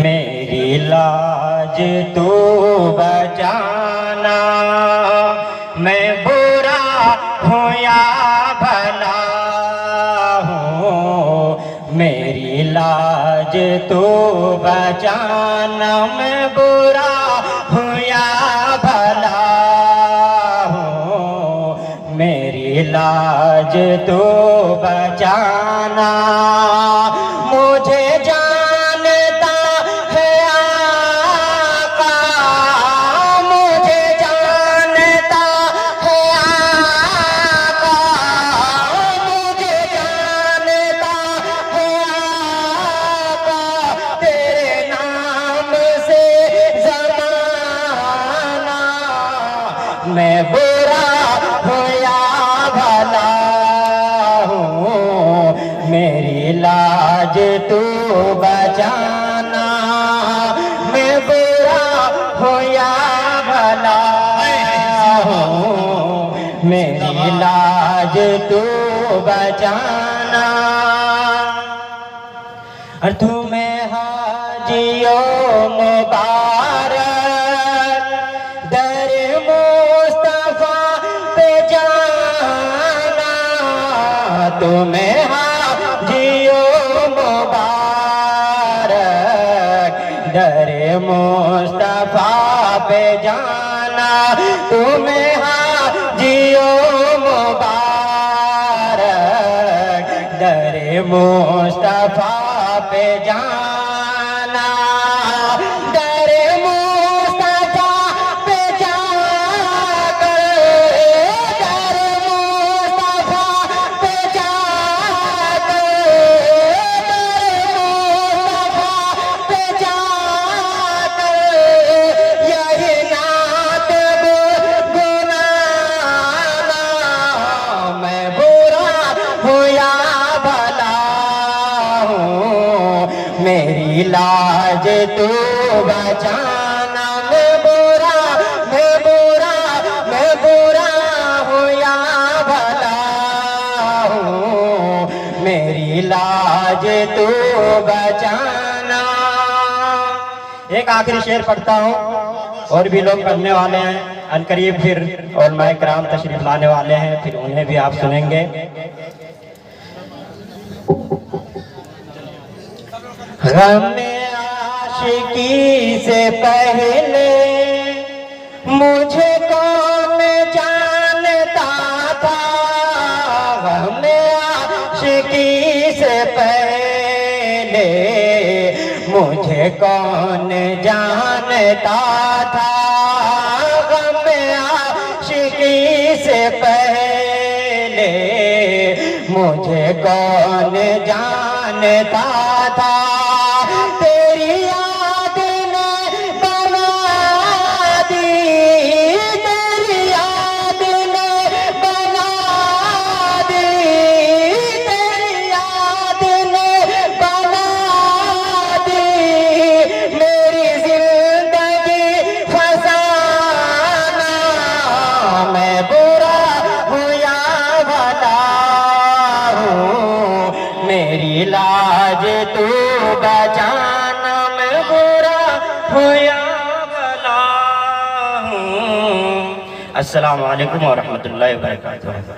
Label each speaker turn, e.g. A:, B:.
A: मेरी लाज तू बचाना, मैं बुरा हूँ या भला हूँ। मेरी लाज तू बचाना, मैं बुरा हूँ या भला हूँ। मेरी लाज तू बचाना। मुझे मैं बुरा हूँ या भला हूँ, मेरी लाज तू बचाना। मैं बुरा हूँ या भला हूँ, मेरी लाज तू बचाना। और तुम्हें हाजियो मुबारक, दर मुस्तफा पे जाना। तुम्हें हाजियो मुबारक, दर मुस्तफा पे जाना। तुम्हें हाजियो मुबारक, दर मुस्तफा पे जाना। दर मुस्तफा पे जाकर, दर मुस्तफा पे जाकर, दर मुस्तफा पे जाकर यही नात गुनगुनाना। मैं बुरा हूँ या भला हूँ, मेरी लाज तू बचाना। मैं बुरा, मैं बुरा, मैं बुरा हूँ या भला हूँ, मेरी लाज तू बचाना। एक आखिरी शेर पढ़ता हूँ, और भी लोग पढ़ने वाले हैं अनकरीब, फिर और मैं कराम तशरीफ लाने वाले हैं, फिर उन्हें भी आप सुनेंगे। ग़म-ए आशिकी से पहले मुझे कौन जानता था। ग़म-ए आशिकी से पहले मुझे कौन जानता था। ग़म-ए आशिकी से पहले मुझे कौन जानता था। तेरी याद ने बना दी, तेरी याद ने बना दी, तेरी याद ने बना दी मेरी जिंदगी फसाना। मैं बुरा हूँ या भला हूँ, मेरी लाज तू बचाना। मैं बुरा हूँ या भला हूँ। अस्सलामु अलैकुम व रहमतुल्लाहि व बरकातुहू।